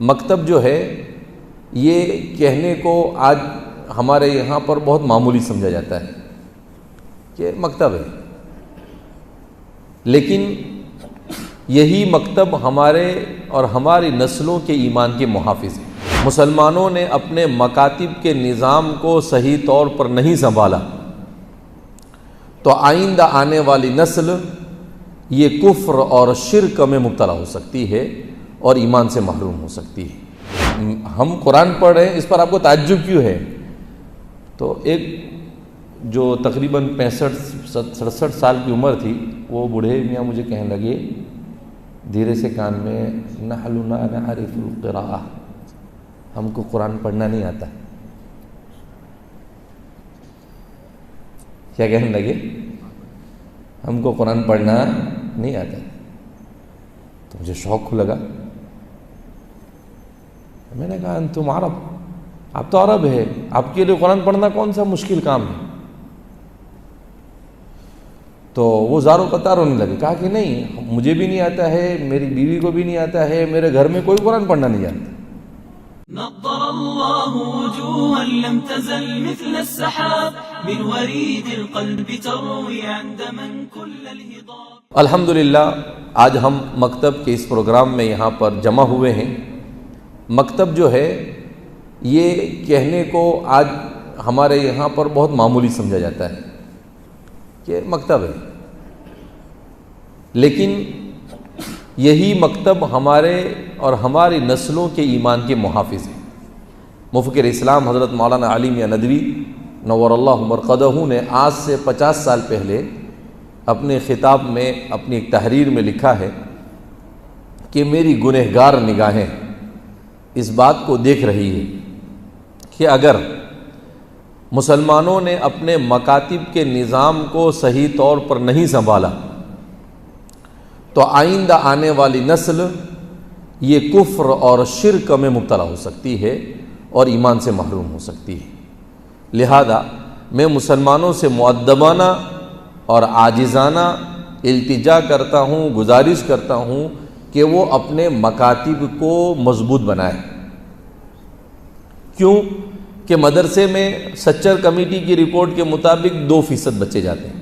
مکتب جو ہے یہ کہنے کو آج ہمارے یہاں پر بہت معمولی سمجھا جاتا ہے کہ مکتب ہے، لیکن یہی مکتب ہمارے اور ہماری نسلوں کے ایمان کے محافظ ہیں۔ مسلمانوں نے اپنے مکاتب کے نظام کو صحیح طور پر نہیں سنبھالا تو آئندہ آنے والی نسل یہ کفر اور شرک میں مبتلا ہو سکتی ہے اور ایمان سے محروم ہو سکتی ہے۔ ہم قرآن پڑھ رہے ہیں، اس پر آپ کو تعجب کیوں ہے؟ تو ایک جو تقریباً 65-67 سال کی عمر تھی، وہ بوڑھے میاں مجھے کہنے لگے دھیرے سے کان میں، نحن لا نعرف القراءہ، ہم کو قرآن پڑھنا نہیں آتا۔ کیا کہنے لگے؟ ہم کو قرآن پڑھنا نہیں آتا۔ تو مجھے شوق لگا، میں نے کہا انتم عرب، آپ تو عرب ہے، آپ کے لیے قرآن پڑھنا کون سا مشکل کام ہے؟ تو وہ زارو قطار ہونے لگے، کہا کہ نہیں مجھے بھی نہیں آتا ہے، میری بیوی کو بھی نہیں آتا ہے، میرے گھر میں کوئی قرآن پڑھنا نہیں جانتا۔ نضر اللہ وجوها لم تزل مثل السحاب من وريد القلب تروي عندما كل الهضاب۔ الحمدللہ آج ہم مکتب کے اس پروگرام میں یہاں پر جمع ہوئے ہیں۔ مکتب جو ہے یہ کہنے کو آج ہمارے یہاں پر بہت معمولی سمجھا جاتا ہے کہ مکتب ہے، لیکن یہی مکتب ہمارے اور ہماری نسلوں کے ایمان کے محافظ ہیں۔ مفکر اسلام حضرت مولانا علی میاں ندوی نور اللہ مرقدہ نے آج سے 50 سال پہلے اپنے خطاب میں، اپنی ایک تحریر میں لکھا ہے کہ میری گنہگار نگاہیں اس بات کو دیکھ رہی ہے کہ اگر مسلمانوں نے اپنے مکاتب کے نظام کو صحیح طور پر نہیں سنبھالا تو آئندہ آنے والی نسل یہ کفر اور شرک میں مبتلا ہو سکتی ہے اور ایمان سے محروم ہو سکتی ہے۔ لہذا میں مسلمانوں سے مؤدبانہ اور عاجزانہ التجا کرتا ہوں، گزارش کرتا ہوں کہ وہ اپنے مکاتب کو مضبوط بنائیں۔ کیوں کہ مدرسے میں سچر کمیٹی کی رپورٹ کے مطابق 2% بچے جاتے ہیں،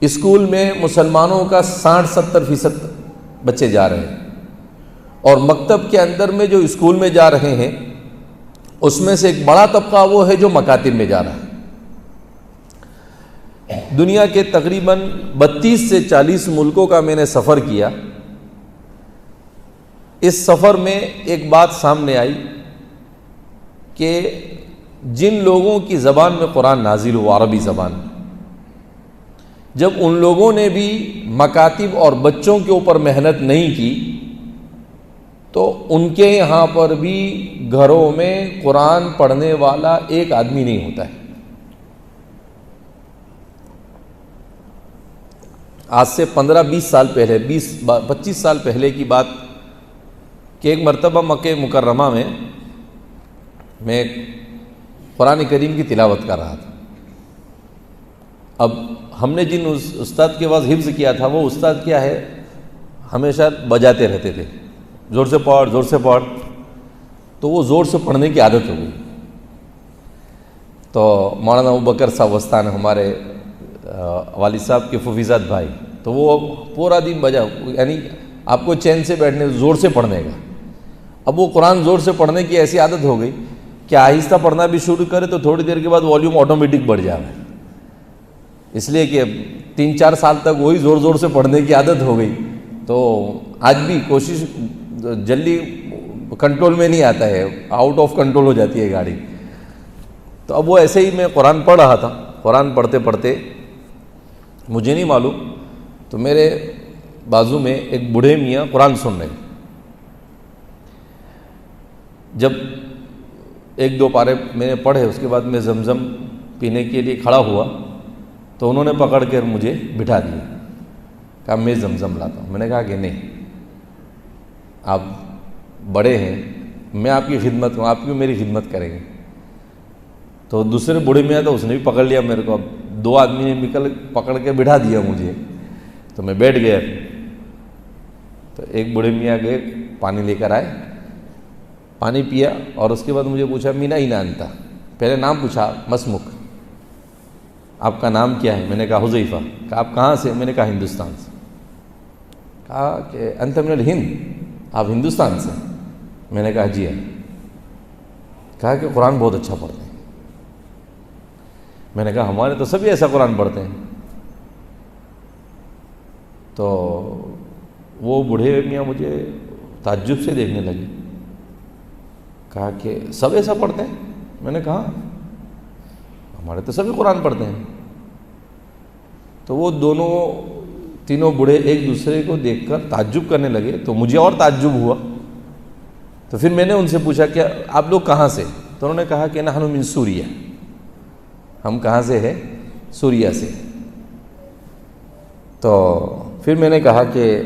اسکول میں مسلمانوں کا 60-70% بچے جا رہے ہیں، اور مکتب کے اندر میں جو اسکول میں جا رہے ہیں اس میں سے ایک بڑا طبقہ وہ ہے جو مکاتب میں جا رہا ہے۔ دنیا کے تقریباً 32 سے 40 ملکوں کا میں نے سفر کیا۔ اس سفر میں ایک بات سامنے آئی کہ جن لوگوں کی زبان میں قرآن نازل ہوا، عربی زبان میں، جب ان لوگوں نے بھی مکاتب اور بچوں کے اوپر محنت نہیں کی تو ان کے یہاں پر بھی گھروں میں قرآن پڑھنے والا ایک آدمی نہیں ہوتا ہے۔ آج سے 15-20 سال پہلے، 20-25 سال پہلے کی بات کہ ایک مرتبہ مکہ مکرمہ میں میں قرآن کریم کی تلاوت کر رہا تھا۔ اب ہم نے جن استاد کے پاس حفظ کیا تھا، وہ استاد کیا ہے، ہمیشہ بجاتے رہتے تھے، زور سے پڑھ، زور سے پڑھ، تو وہ زور سے پڑھنے کی عادت ہو گئی۔ تو مولانا ابوبکر صاحب وستان ہمارے والد صاحب کے ففیزاد بھائی، تو وہ پورا دن بجا، یعنی آپ کو چین سے بیٹھنے، زور سے پڑھنے کا۔ اب وہ قرآن زور سے پڑھنے کی ایسی عادت ہو گئی کہ آہستہ پڑھنا بھی شروع کرے تو تھوڑی دیر کے بعد والیوم آٹومیٹک بڑھ جائے، اس لیے کہ 3-4 سال تک وہی زور زور سے پڑھنے کی عادت ہو گئی۔ تو آج بھی کوشش، جلدی کنٹرول میں نہیں آتا ہے، آؤٹ آف کنٹرول ہو جاتی ہے گاڑی۔ تو اب وہ ایسے ہی میں قرآن پڑھ رہا تھا، قرآن پڑھتے پڑھتے مجھے نہیں معلوم تو میرے بازو میں ایک بوڑھے میاں قرآن سن رہے۔ جب 1-2 پارے میں نے پڑھے، اس کے بعد میں زمزم پینے کے لیے کھڑا ہوا تو انہوں نے پکڑ کر مجھے بٹھا دیا، کہا میں زمزم لاتا ہوں۔ میں نے کہا کہ نہیں، آپ بڑے ہیں، میں آپ کی خدمت ہوں، آپ کیوں میری خدمت کریں گے؟ تو دوسرے بوڑھے میاں تھا، اس نے بھی پکڑ لیا میرے کو، اب 2 آدمی نے پکڑ کے بٹھا دیا مجھے، تو میں بیٹھ گیا۔ تو ایک بوڑھے میاں گئے، پانی لے کر آئے، پانی پیا اور اس کے بعد مجھے پوچھا مینا اینا انتا، پہلے نام پوچھا مسمک، آپ کا نام کیا ہے؟ میں نے کہا حذیفہ۔ کہا آپ کہاں سے؟ میں نے کہا ہندوستان سے۔ کہا کہ انت من الہند، آپ ہندوستان سے؟ میں نے کہا جی ہاں۔ کہا کہ قرآن بہت اچھا پڑھتے ہیں۔ میں نے کہا ہمارے تو سبھی ایسا قرآن پڑھتے ہیں۔ تو وہ بوڑھے میاں مجھے تعجب سے دیکھنے لگے، کہا کہ سب ایسا پڑھتے ہیں؟ میں نے کہا ہمارے تو سبھی قرآن پڑھتے ہیں۔ تو وہ تینوں بوڑھے ایک دوسرے کو دیکھ کر تعجب کرنے لگے، تو مجھے اور تعجب ہوا۔ تو پھر میں نے ان سے پوچھا کہ آپ لوگ کہاں سے؟ تو انہوں نے کہا کہ نحن من سوریہ، ہم کہاں سے ہیں؟ سوریہ سے۔ تو پھر میں نے کہا کہ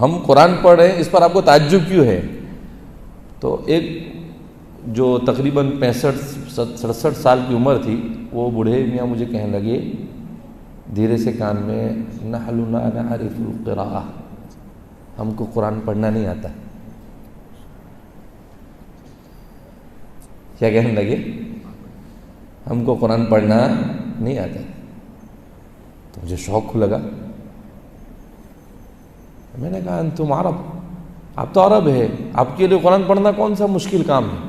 ہم قرآن پڑھ رہے ہیں، اس پر آپ کو تعجب کیوں ہے؟ تو ایک جو تقریباً 65-67 سال کی عمر تھی، وہ بوڑھے میاں مجھے کہنے لگے دھیرے سے کان میں، نحن لا نعرف القراءہ، ہم کو قرآن پڑھنا نہیں آتا۔ کیا کہنے لگے؟ ہم کو قرآن پڑھنا نہیں آتا۔ تو مجھے شوق لگا، میں نے کہا انتم عرب، آپ تو عرب ہے، آپ کے لیے قرآن پڑھنا کون سا مشکل کام ہے؟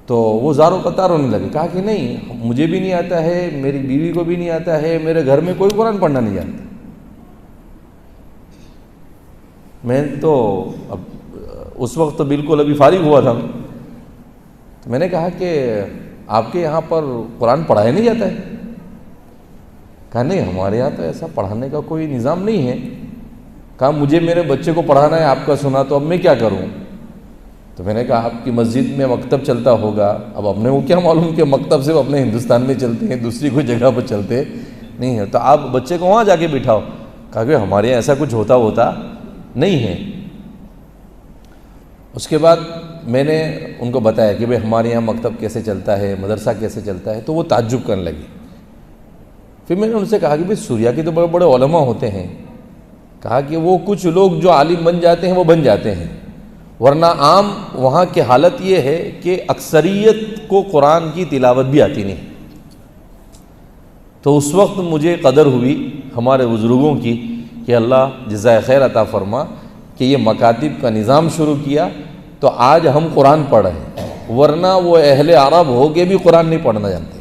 تو وہ زار و قطار ہونے لگے، کہا کہ نہیں مجھے بھی نہیں آتا ہے، میری بیوی کو بھی نہیں آتا ہے، میرے گھر میں کوئی قرآن پڑھنا نہیں جانتا۔ میں تو اب اس وقت تو بالکل ابھی فارغ ہوا تھا، تو میں نے کہا کہ آپ کے یہاں پر قرآن پڑھایا نہیں جاتا ہے؟ کہا نہیں ہمارے یہاں تو ایسا پڑھانے کا کوئی نظام نہیں ہے۔ کہا مجھے میرے بچے کو پڑھانا ہے، آپ کا سنا تو اب میں کیا کروں؟ تو میں نے کہا آپ کی مسجد میں مکتب چلتا ہوگا، اب اپنے وہ کیا معلوم کہ مکتب صرف اپنے ہندوستان میں چلتے ہیں، دوسری کوئی جگہ پر چلتے نہیں ہیں، تو آپ بچے کو وہاں جا کے بٹھاؤ۔ کہا کہ ہمارے یہاں ایسا کچھ ہوتا نہیں ہے۔ اس کے بعد میں نے ان کو بتایا کہ بھئی ہمارے یہاں مکتب کیسے چلتا ہے، مدرسہ کیسے چلتا ہے، تو وہ تعجب کرنے لگے۔ پھر میں نے ان سے کہا کہ بھئی سوریہ کے تو بڑے بڑے علماء ہوتے ہیں، کہا کہ وہ کچھ لوگ جو عالم بن جاتے ہیں وہ بن جاتے ہیں، ورنہ عام وہاں کی حالت یہ ہے کہ اکثریت کو قرآن کی تلاوت بھی آتی نہیں۔ تو اس وقت مجھے قدر ہوئی ہمارے بزرگوں کی کہ اللہ جزائے خیر عطا فرما کہ یہ مکاتب کا نظام شروع کیا، تو آج ہم قرآن پڑھ رہے ہیں، ورنہ وہ اہل عرب ہو کے بھی قرآن نہیں پڑھنا جانتے۔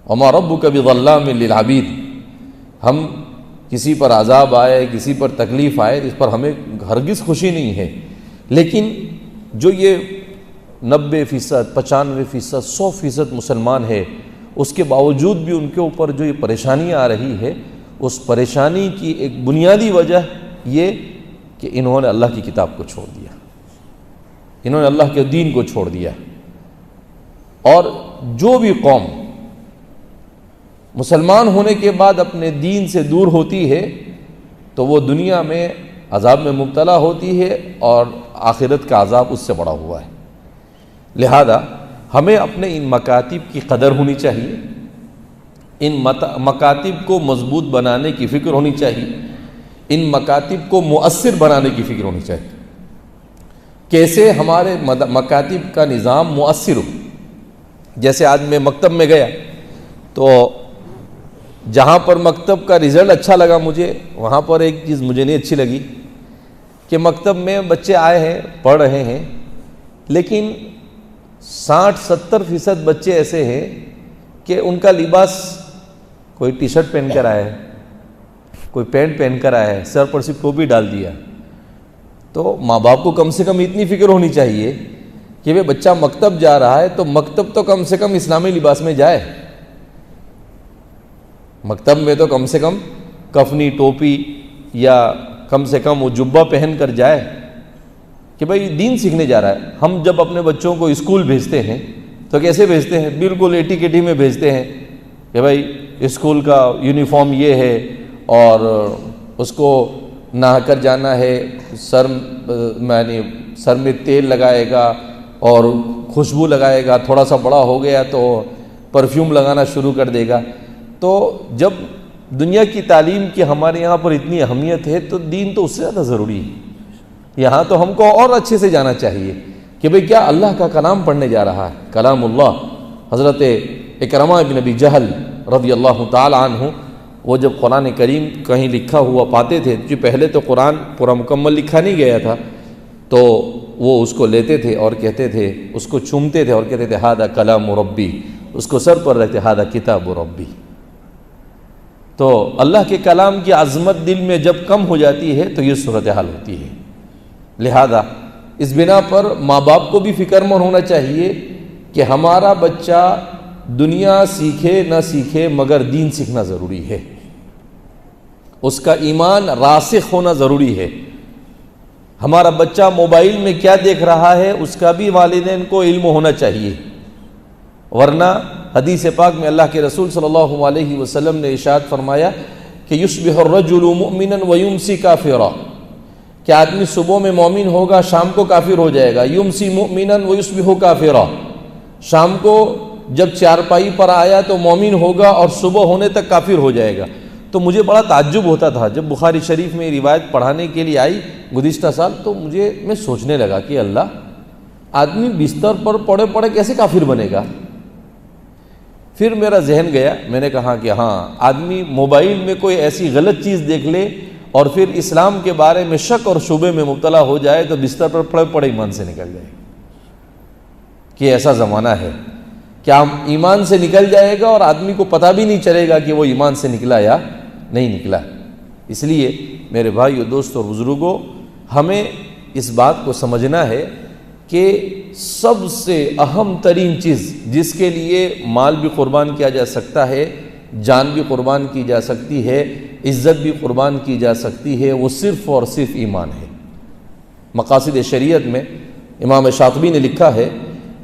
وما ربک بظلام للعبید، ہم کسی پر عذاب آئے، کسی پر تکلیف آئے، اس پر ہمیں ہرگز خوشی نہیں ہے، لیکن جو یہ 90%، 95%، 100% مسلمان ہے، اس کے باوجود بھی ان کے اوپر جو یہ پریشانی آ رہی ہے، اس پریشانی کی ایک بنیادی وجہ یہ کہ انہوں نے اللہ کی کتاب کو چھوڑ دیا، انہوں نے اللہ کے دین کو چھوڑ دیا۔ اور جو بھی قوم مسلمان ہونے کے بعد اپنے دین سے دور ہوتی ہے تو وہ دنیا میں عذاب میں مبتلا ہوتی ہے، اور آخرت کا عذاب اس سے بڑا ہوا ہے۔ لہذا ہمیں اپنے ان مکاتب کی قدر ہونی چاہیے، ان مکاتب کو مضبوط بنانے کی فکر ہونی چاہیے، ان مکاتب کو مؤثر بنانے کی فکر ہونی چاہیے۔ کیسے ہمارے مکاتب کا نظام مؤثر ہو؟ جیسے آج میں مکتب میں گیا تو جہاں پر مکتب کا رزلٹ اچھا لگا مجھے، وہاں پر ایک چیز مجھے نہیں اچھی لگی کہ مکتب میں بچے آئے ہیں، پڑھ رہے ہیں، لیکن 60-70% بچے ایسے ہیں کہ ان کا لباس کوئی ٹی شرٹ پہن کر آیا ہے، کوئی پینٹ پہن کر آیا ہے، سر پر صرف ٹوپی ڈال دیا۔ تو ماں باپ کو کم سے کم اتنی فکر ہونی چاہیے کہ وہ بچہ مکتب جا رہا ہے تو مکتب تو کم سے کم اسلامی لباس میں جائے، مکتب میں تو کم سے کم کفنی ٹوپی یا کم سے کم وہ جبہ پہن کر جائے کہ بھائی دین سیکھنے جا رہا ہے۔ ہم جب اپنے بچوں کو اسکول بھیجتے ہیں تو کیسے بھیجتے ہیں؟ بالکل ایٹی کیٹی میں بھیجتے ہیں کہ بھائی اسکول کا یونیفارم یہ ہے، اور اس کو نہا کر جانا ہے، سر میں تیل لگائے گا اور خوشبو لگائے گا، تھوڑا سا بڑا ہو گیا تو پرفیوم لگانا شروع کر دے گا۔ تو جب دنیا کی تعلیم کی ہمارے یہاں پر اتنی اہمیت ہے تو دین تو اس سے زیادہ ضروری ہے۔ یہاں تو ہم کو اور اچھے سے جانا چاہیے کہ بھئی کیا اللہ کا کلام پڑھنے جا رہا ہے، کلام اللہ۔ حضرت اکرمہ بن ابی جہل رضی اللہ تعالی عنہ، وہ جب قرآن کریم کہیں لکھا ہوا پاتے تھے، جو پہلے تو قرآن پورا مکمل لکھا نہیں گیا تھا، تو وہ اس کو لیتے تھے اور کہتے تھے، اس کو چومتے تھے اور کہتے تھے ھذا کلام ربی، اس کو سر پر رکھتے ھذا کتاب ربی۔ تو اللہ کے کلام کی عظمت دل میں جب کم ہو جاتی ہے تو یہ صورتحال ہوتی ہے۔ لہذا اس بنا پر ماں باپ کو بھی فکر مند ہونا چاہیے کہ ہمارا بچہ دنیا سیکھے نہ سیکھے مگر دین سیکھنا ضروری ہے، اس کا ایمان راسخ ہونا ضروری ہے۔ ہمارا بچہ موبائل میں کیا دیکھ رہا ہے اس کا بھی والدین کو علم ہونا چاہیے، ورنہ حدیث پاک میں اللہ کے رسول صلی اللہ علیہ وسلم نے ارشاد فرمایا کہ یصبح الرجل مؤمنا ویمسی کافرا، کہ آدمی صبح میں مومن ہوگا شام کو کافر ہو جائے گا، یمسی مؤمنا ویصبح کافرا، شام کو جب چارپائی پر آیا تو مومن ہوگا اور صبح ہونے تک کافر ہو جائے گا۔ تو مجھے بڑا تعجب ہوتا تھا جب بخاری شریف میں یہ روایت پڑھانے کے لیے آئی گزشتہ سال، تو میں سوچنے لگا کہ اللہ، آدمی بستر پر پڑے پڑے کیسے کافر بنے گا؟ پھر میرا ذہن گیا، میں نے کہا کہ ہاں، آدمی موبائل میں کوئی ایسی غلط چیز دیکھ لے اور پھر اسلام کے بارے میں شک اور شبے میں مبتلا ہو جائے تو بستر پر پڑے پڑے ایمان سے نکل جائے، کہ ایسا زمانہ ہے کیا ایمان سے نکل جائے گا اور آدمی کو پتہ بھی نہیں چلے گا کہ وہ ایمان سے نکلا یا نہیں نکلا۔ اس لیے میرے بھائیو، دوستو اور بزرگوں، ہمیں اس بات کو سمجھنا ہے کہ سب سے اہم ترین چیز جس کے لیے مال بھی قربان کیا جا سکتا ہے، جان بھی قربان کی جا سکتی ہے، عزت بھی قربان کی جا سکتی ہے، وہ صرف اور صرف ایمان ہے۔ مقاصد شریعت میں امام شاطبی نے لکھا ہے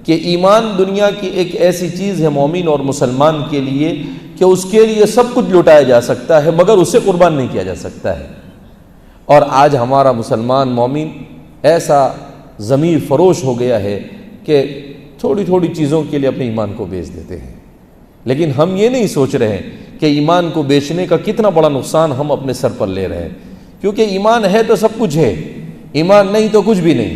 کہ ایمان دنیا کی ایک ایسی چیز ہے مومن اور مسلمان کے لیے کہ اس کے لیے سب کچھ لٹایا جا سکتا ہے مگر اسے قربان نہیں کیا جا سکتا ہے۔ اور آج ہمارا مسلمان مومن ایسا ضمیر فروش ہو گیا ہے کہ تھوڑی تھوڑی چیزوں کے لیے اپنے ایمان کو بیچ دیتے ہیں، لیکن ہم یہ نہیں سوچ رہے ہیں کہ ایمان کو بیچنے کا کتنا بڑا نقصان ہم اپنے سر پر لے رہے ہیں، کیونکہ ایمان ہے تو سب کچھ ہے، ایمان نہیں تو کچھ بھی نہیں۔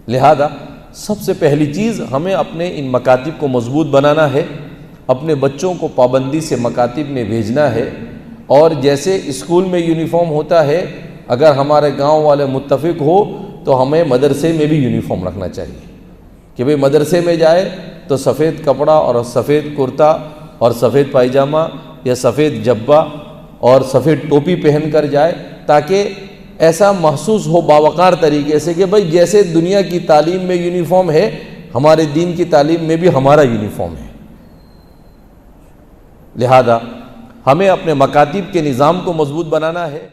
لہذا سب سے پہلی چیز ہمیں اپنے ان مکاتب کو مضبوط بنانا ہے، اپنے بچوں کو پابندی سے مکاتب میں بھیجنا ہے، اور جیسے اسکول میں یونیفارم ہوتا ہے، اگر ہمارے گاؤں والے متفق ہو تو ہمیں مدرسے میں بھی یونیفارم رکھنا چاہیے کہ بھئی مدرسے میں جائے تو سفید کپڑا اور سفید کرتا اور سفید پائجامہ یا سفید جبہ اور سفید ٹوپی پہن کر جائے، تاکہ ایسا محسوس ہو باوقار طریقے سے کہ بھئی جیسے دنیا کی تعلیم میں یونیفارم ہے، ہمارے دین کی تعلیم میں بھی ہمارا یونیفارم ہے۔ لہذا ہمیں اپنے مکاتب کے نظام کو مضبوط بنانا ہے۔